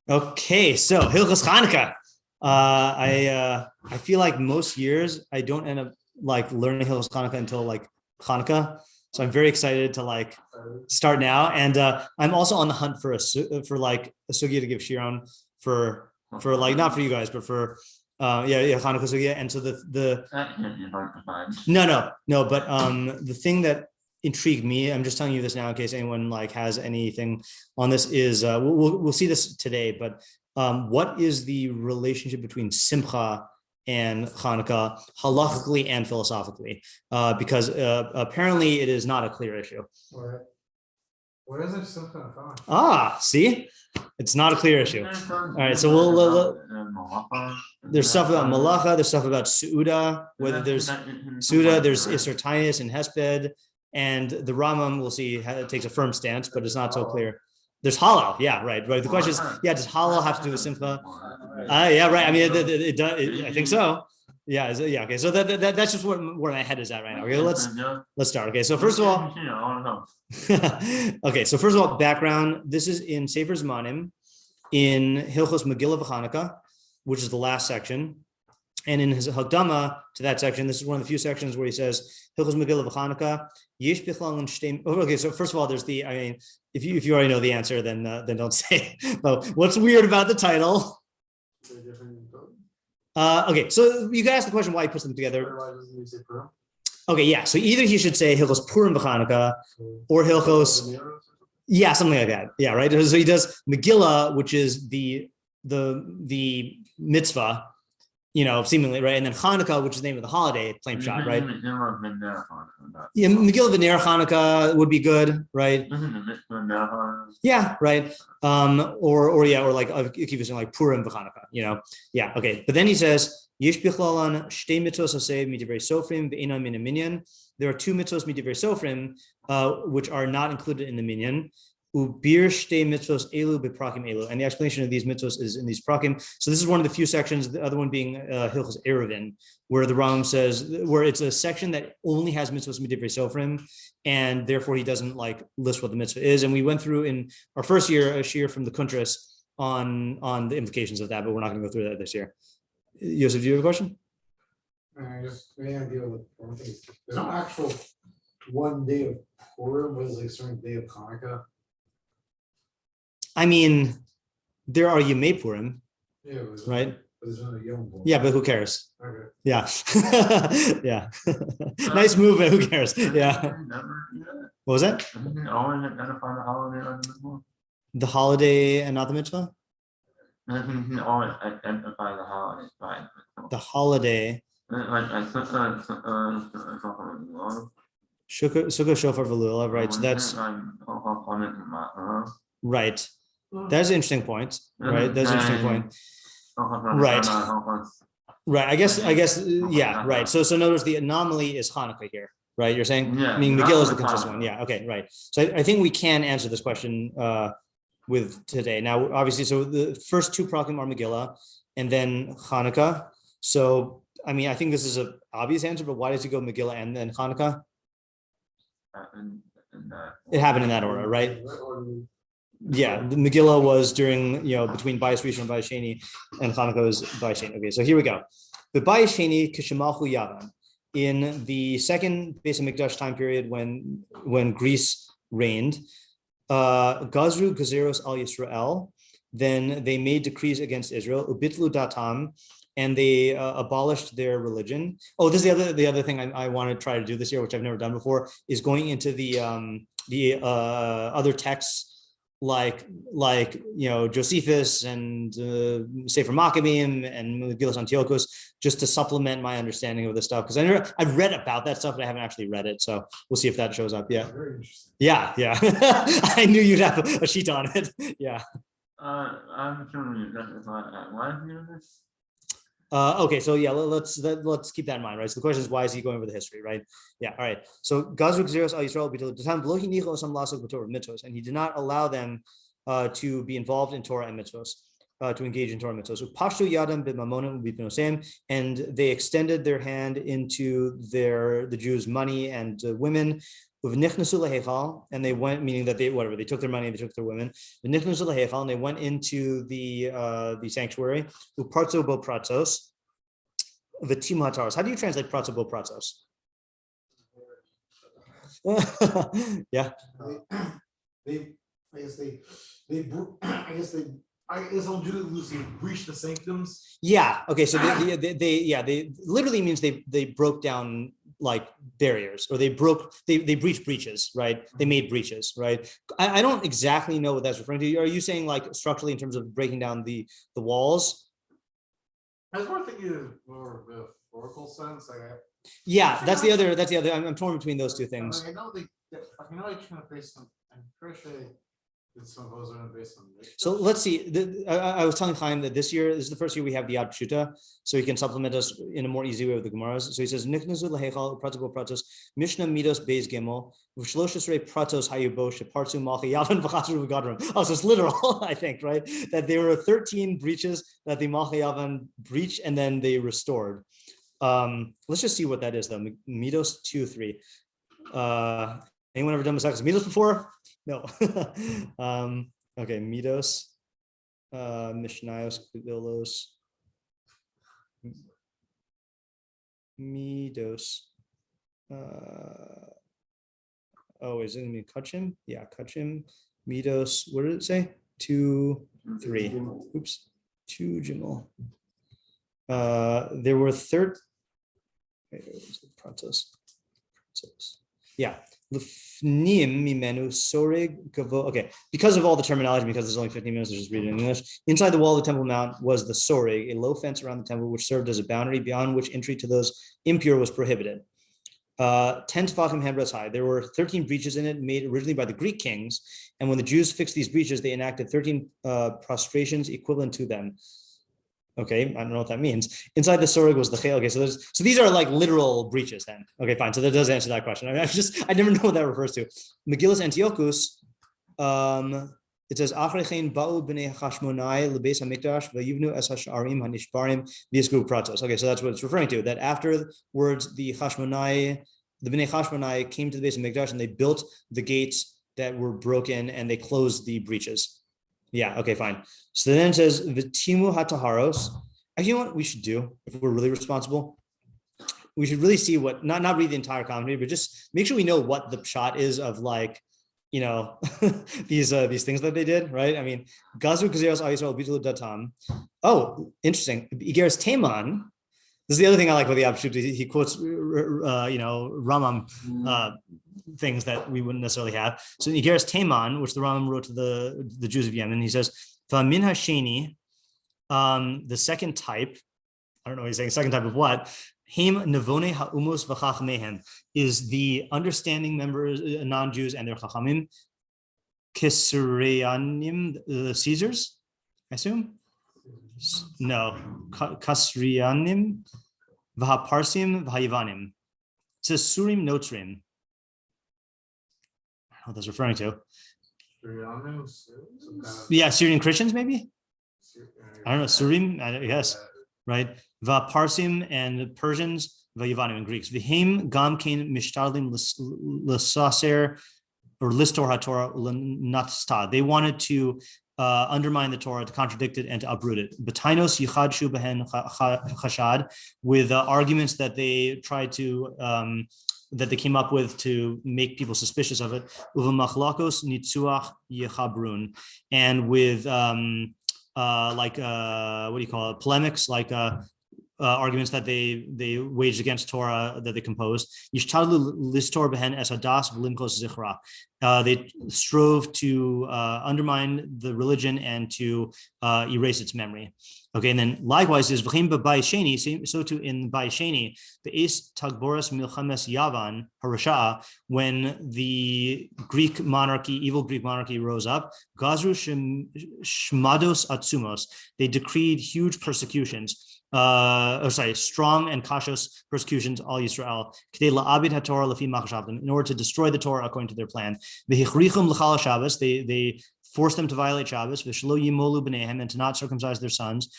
Okay, so Hilchos Chanukah. I feel like most years I don't end up like learning Hilchos Chanukah until like Hanukkah. So I'm very excited to like start now, and I'm also on the hunt for like a sugya to give shir on for like not for you guys, but for Hanukkah sugya. And so the no, but the thing that intrigued me, I'm just telling you this now in case anyone like has anything on this, is we'll see this today, but what is the relationship between simcha and Hanukkah halachically and philosophically? Because apparently it is not a clear issue. What is it simcha? See, it's not a clear issue. All right, so we'll there's stuff about malacha, there's stuff about su'uda, whether there's su'uda, there's isser and hesped. And the Rambam, we'll see, takes a firm stance, but it's not so clear. There's halal, right. The question is, does halal have to do with simcha? Yeah, right. I mean, it does. I think so. Yeah. Okay. So that's just where my head is at right now. Okay, let's start. Okay. So first of all, background. This is in Sefer Zmanim, in Hilchos Megilah וחנוכה, which is the last section. And in his Hakdama to that section, this is one of the few sections where he says, Hilchos Megilah וחנוכה, Yesh Bichlal and Shteim. Okay, so first of all, there's if you already know the answer, then don't say. But what's weird about the title? Okay, so you can ask the question why he puts them together. Okay, yeah. So either he should say Hilchos Purim וחנוכה or Hilchos, something like that. Yeah, right. So he does Megilah, which is the mitzvah, seemingly, right? And then Hanukkah, which is the name of the holiday, plain shot, right? Yeah, Megilah v'ner Hanukkah would be good, right? Yeah, right. Or like keep saying like Purim v'Hanukkah, Yeah, okay. But then he says, Yesh bichlalan shtei mitzvos aseh midivrei sofrim ve'enan min minyan. There are two mitzvos midivrei sofrim, which are not included in the minyan. Ubir shtei mitzvos elu beprakim elu, and the explanation of these mitzvos is in these prakim. So this is one of the few sections. The other one being Hilchos Eruvin, where the Rambam says where it's a section that only has mitzvos midivrei sofrim, and therefore he doesn't like list what the mitzvah is. And we went through in our first year a shir from the Kuntras on the implications of that, but we're not going to go through that this year. Yosef, do you have a question? I just may I deal with one thing. There's an actual one day of Purim. Was like a certain day of Hanukkah. I mean, there are Yemei Purim, right? But there's no Yom Purim. Yeah, but who cares? Okay. Yeah, yeah. Nice move, but who cares? Yeah. What was that? The holiday and not the mitzvah? The holiday. Sukkah Shofar V'Lulav, right? So that's right. That's an interesting point, right? That's an interesting point. Right. I guess, yeah, right. So notice the anomaly is Hanukkah here, right? You're saying, I mean, Megillah is the consistent one. Yeah, okay, right. So I think we can answer this question with today. Now, obviously, so the first two prakim are Megillah and then Hanukkah. So, I mean, I think this is an obvious answer, but why does he go Megillah and then Hanukkah? It happened in that order, right? Yeah, the Megillah was during, between Bayis Rishon and Bayis Sheni, and Hanukkah was Bayis Sheni. Okay, so here we go. The Bayis Sheni Kishemalchu Yavan, in the second base of Mikdash time period when Greece reigned, Gazru Gazeros al Yisrael, then they made decrees against Israel, Ubitlu Datam, and they abolished their religion. Oh, this is the other thing I want to try to do this year, which I've never done before, is going into the other texts like Josephus and Sefer Maccabim and Megillah Antiokos, just to supplement my understanding of this stuff, because I've read about that stuff, but I haven't actually read it. So we'll see if that shows up. Yeah, very interesting. Yeah. I knew you'd have a sheet on it. Yeah. I'm sure why have you done this? Okay, so yeah, let's keep that in mind, right? So the question is, why is he going over the history, right? Yeah, all right. So Gazru Gzeros al Yisrael mitzvos, and he did not allow them to be involved in Torah and mitzvos, to engage in Torah and mitzvos. Pashtu yadam b'mamonim, and they extended their hand into the Jews' money and women. And they went, meaning that they took their money, they took their women. And they went into the sanctuary. How do you translate prato bo pratos? Yeah. I guess I'll do it loosely. Breach the sanctums. Yeah. Okay. So they literally means they broke down like barriers, or they breached breaches, right? They made breaches, right? I don't exactly know what that's referring to. Are you saying like structurally in terms of breaking down the walls? I was more thinking more metaphorical sense. Yeah, that's the other. I'm torn between those two things. I know they kind of based on. I'm pretty sure some of those are based on. So let's see. I was telling Chaim that this is the first year we have the Yad Peshutah, so he can supplement us in a more easy way with the Gemaras. So he says, "Nichnazu lahechal pratos bo pratos Mishnah midos beis gimel v'shlosh esrei pratos hayubo shepartzu malchi yavan v'chasru v'gadron." Oh, so it's literal, I think, right? That there were 13 breaches that the malchi yavan breached, and then they restored. Let's just see what that is, though. Midos 2:3. Anyone ever done Maseches Midos before? No. Okay, Midos, Mishnayos, Kudilos, Midos. Is it gonna be Kachim? Yeah, Kachim, Midos. What did it say? 2, 3. Oops, 2 Gimel. There were 13. Yeah. Okay, because of all the terminology, because there's only 15 minutes, I'll just read it in English. Inside the wall of the Temple Mount was the sorig, a low fence around the temple, which served as a boundary beyond which entry to those impure was prohibited. 10 tefachim handbreadths high. There were 13 breaches in it, made originally by the Greek kings. And when the Jews fixed these breaches, they enacted 13 prostrations equivalent to them. Okay, I don't know what that means. Inside the sorig was the chel. Okay, so these are like literal breaches then. Okay, fine. So that does answer that question. I mean, I never know what that refers to. Megillah's Antiוכos, it says Achrechein ba'u b'nei Hashmonai lebeis hamikdash v'yivnu es hash'arim hanishbarim v'yisku pratos. Okay, so that's what it's referring to. That afterwards the b'nei Hashmonai came to the base of Mikdash and they built the gates that were broken and they closed the breaches. Yeah, okay, fine. So then it says V'timu hataharos. You know what we should do if we're really responsible? We should really see what, not read the entire commentary, but just make sure we know what the pshat is of, like, you know, these things that they did, right? I mean, Gazru Kazeros Ayisrael Bitul Datam. Oh, interesting. Igeret's Teiman. This is the other thing I like about the Yad Peshutah. He quotes, Rambam things that we wouldn't necessarily have. So Igeret's Teiman, which the Rambam wrote to the Jews of Yemen, he says, "V'min hasheni," the second type. I don't know what he's saying. Second type of what? Him nevone ha'umos v'chachmehem is the understanding members, non-Jews and their chachamim. Kisreyanim, the Caesars, I assume. No, Kasriyanim, V'haparsim, V'hayivanim. It says Surim Notrim. I don't know what that's referring to. Yeah, Syrian Christians, maybe? I don't know, Surim, yes, right? V'haparsim and Persians, V'hayivanim and Greeks. V'him gamkein mishtadlim l'saser, or listor HaTorah l'natsta. They wanted to undermine the Torah, to contradict it, and to uproot it. Betainos yichadshu behen chashad, with arguments that they tried to that they came up with to make people suspicious of it. Uvamachlakos nitzuach yechabrun, and with what do you call it? Polemics, like arguments that they waged against Torah that they composed. They strove to undermine the religion and to erase its memory. Okay, and then likewise is so too in Bai Sheni, the Eis Tagboras Milchames Yavan Harasha, when the evil Greek monarchy rose up, Gazru Shmados Atsumos, they decreed huge persecutions. Strong and cautious persecutions, all Yisrael, in order to destroy the Torah according to their plan. They forced them to violate Shabbos, and to not circumcise their sons.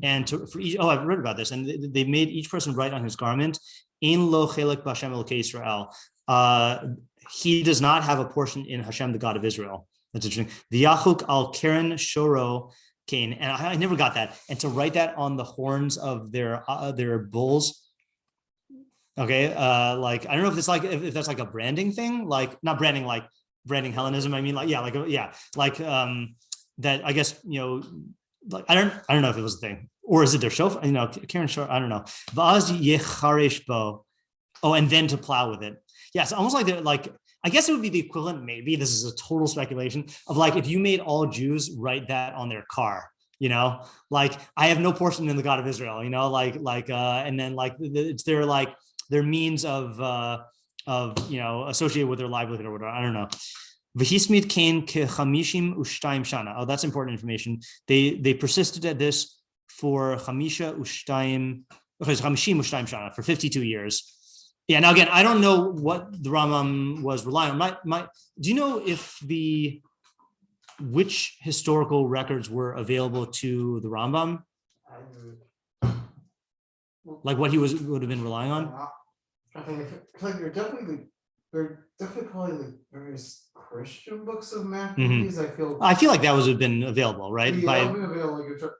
And I've read about this, and they made each person write on his garment Ein lo chelek b'Hashem Elokei Israel. He does not have a portion in Hashem, the God of Israel. That's interesting. V'yachuk al keren shoro kain, and I never got that. And to write that on the horns of their bulls. Okay, like I don't know if it's like if that's like a branding thing, like not branding, like branding Hellenism. I mean, like that. I guess like I don't know if it was a thing, or is it their shofar? Karen shofar. I don't know. V'az yecharesh bo. Oh, and then to plow with it. Yeah, it's almost like they're like. I guess it would be the equivalent. Maybe this is a total speculation of like if you made all Jews write that on their car. Like I have no portion in the God of Israel. And then like it's their means of associated with their livelihood or whatever. I don't know. V'hismid kain ke-chamishim u'shtayim shana. Oh, that's important information. They persisted at this for chamishim u'shtayim shana for 52 years. Yeah. Now again, I don't know what the Rambam was relying on. Do you know if which historical records were available to the Rambam? Like what he would have been relying on? I think like there are definitely probably like various Christian books of Maccabees. Mm-hmm. I feel like that would have been available, right? Yeah, been available. Like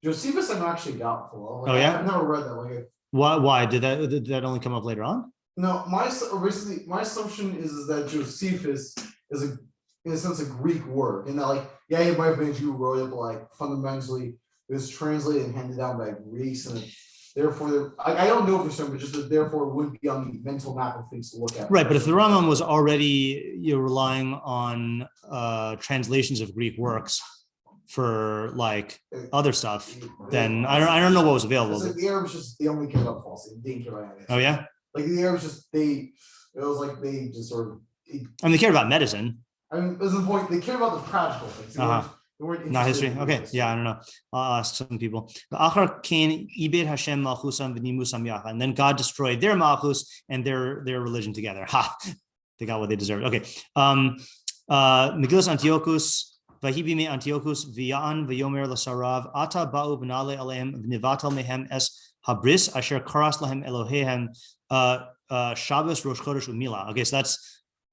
Josephus, I'm actually doubtful. Like, I've never read that. Like, why did that only come up later on? No, my assumption is that Josephus is in a sense a Greek work, and that like he might have been a Jew who wrote it, but like fundamentally it was translated and handed down by Greeks, and therefore I don't know for certain, but just that therefore it wouldn't be on the mental map of things to look at. Right, but if the Rambam was already relying on translations of Greek works for like other stuff, then I don't know what was available. Like the Arabs they only cared about falsity, they didn't care about anything. Oh yeah. Like the Arabs they just sort of. They cared about medicine. I mean, there's a point. They care about the practical things. They weren't not history. Okay, yeah, I don't know. I'll ask some people. And then God destroyed their malchus and their religion together. Ha! They got what they deserved. Okay. Megillas Antiokos. Vahibime Antiokos v'ya'an v'yomer l'sarav ata ba'u v'nale alehem v'nivatal mehem es habris asher karas lahem Elohehem Shabbos Rosh Chodesh u'Milah. Okay, so that's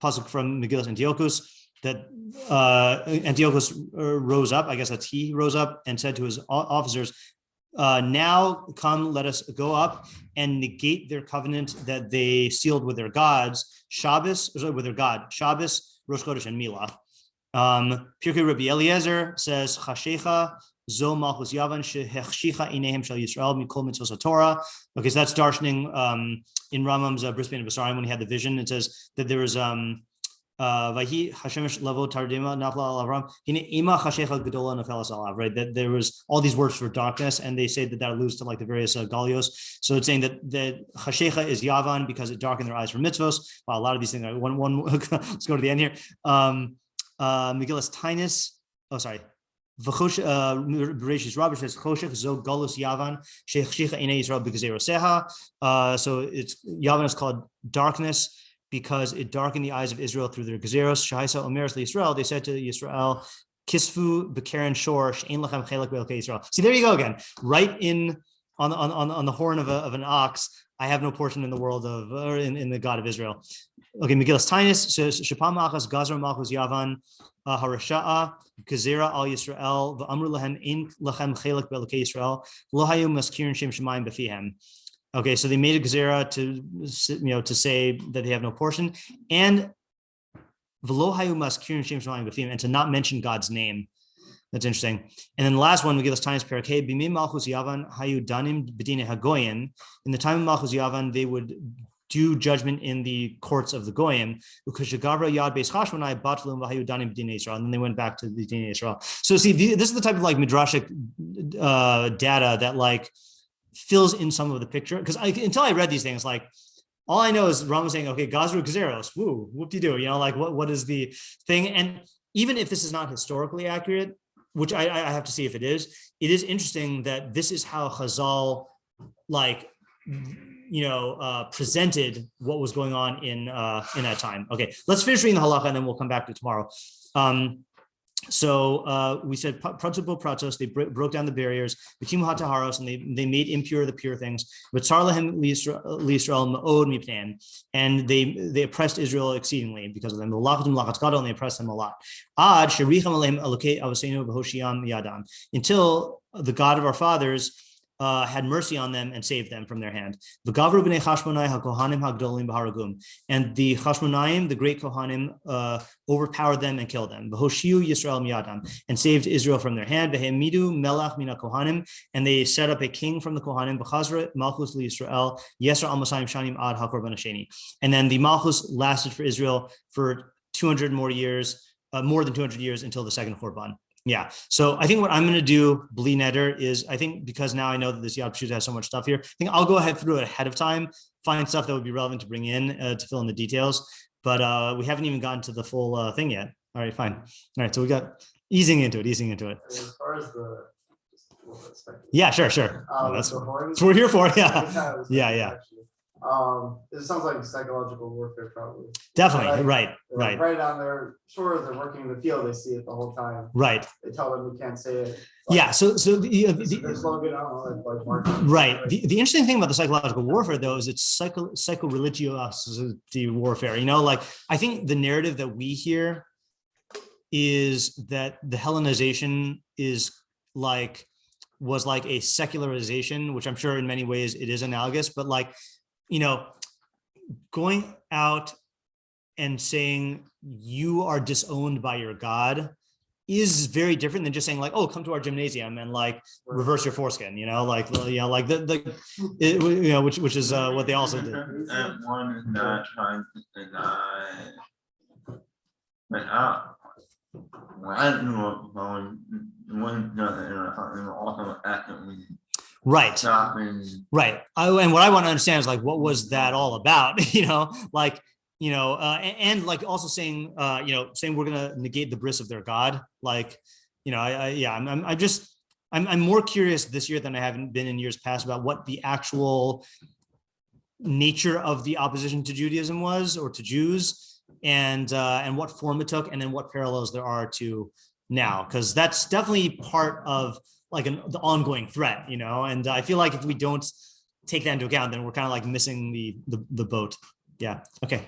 pasuk from Megillas Antiokos that Antiochus rose up. I guess that's he rose up and said to his officers, "Now come, let us go up and negate their covenant that they sealed with their gods. Shabbos Rosh Chodesh and Milah." Purki Rabbi Eliezer says, "Chashecha zo malchus yavan shehechshicha inehem shel Yisrael mikol mitzvos haTorah." Okay, so that's darshaning in Rambam's Brisbane and Basarim when he had the vision. It says that there was Vahi Hashemesh levo tardima nafla Avram hine ima chashecha gedola nafelas alav. Right, that there was all these words for darkness, and they say that alludes to like the various galios. So it's saying that chashecha is yavan because it darkened their eyes for mitzvos. Wow, a lot of these things. One. Let's go to the end here. Megillah's Taanis. Oh, sorry. Berashit Rabbi says Choshech zo galus Yavan shechshicha inei Yisrael b'gzeroseha. So it's Yavan is called darkness because it darkened the eyes of Israel through their gezeros. Shahaisa omeres Yisrael. They said to Yisrael, Kisfu b'keren shor she'en lachem chelek be'elkei Yisrael. See, there you go again. Right in on the horn of an ox. I have no portion in the world of or in the God of Israel. Okay, Megillah's Taanis says Shapam Achas Gazar Malchus Yavan Harasha'a Gezerah al Yisrael v'amru lahem in lachem chelek be'elokei Yisrael lo hayu maskirin shem shemayim befihem. Okay, so they made a gezerah to say that they have no portion, and v'lo hayu maskirin shem shemayim befihem, and to not mention God's name. That's interesting. And then the last one, Megillas Taanis Preki b'mei Malchus Yavan hayu danim b'dinei hagoyim. In the time of Malchus Yavan, they would do judgment in the courts of the goyim, because Shagavra Yad Peshutah Batlum v'hayu danim b'dinei Israel, and then they went back to the Dinei Israel. So see, this is the type of like midrashic data that like fills in some of the picture. Because until I read these things, like all I know is Rambam saying, okay, Gazru Gezeros, woo, whoop-de-doo, like what is the thing? And even if this is not historically accurate, which I have to see if it is interesting that this is how Chazal presented what was going on in that time. Okay, let's finish reading the halacha and then we'll come back to tomorrow. So we said principal pratos, they broke down the barriers, and they made impure the pure things. And they oppressed Israel exceedingly because of them. And they oppressed them a lot. Until the God of our fathers had mercy on them and saved them from their hand. And the Chashmonaim, the great Kohanim, overpowered them and killed them. And saved Israel from their hand. And they set up a king from the Kohanim. And then the Malchus lasted for Israel for 200 more years, more than 200 years until the second Khurban. Yeah. So I think what I'm going to do, Bli Neder, is I think because now I know that this Yad Peshutah has so much stuff here, I think I'll go ahead through it ahead of time, find stuff that would be relevant to bring in to fill in the details. But we haven't even gotten to the full thing yet. All right, fine. All right. So we got easing into it. As far as the yeah, sure. That's what we're here for. Yeah. Yeah. It sounds like psychological warfare, probably. Definitely, right. Right on there. Sure, they're working in the field. They see it the whole time. Right. They tell them we can't say it. Yeah. So the slogan, right. The interesting thing about the psychological warfare, though, is it's psycho-religiosity warfare. Like I think the narrative that we hear is that the Hellenization was like a secularization, which I'm sure in many ways it is analogous, but going out and saying you are disowned by your God is very different than just saying like, oh, come to our gymnasium and reverse your foreskin, which is what they also did. And one is not trying to deny, but one doesn't also actively. Right. Right. And what I want to understand is what was that all about? And also saying, saying we're going to negate the bris of their God. I'm more curious this year than I haven't been in years past about what the actual nature of the opposition to Judaism was, or to Jews, and what form it took, and then what parallels there are to now, because that's definitely part of the ongoing threat, and I feel like if we don't take that into account, then we're kind of missing the boat. Yeah. Okay.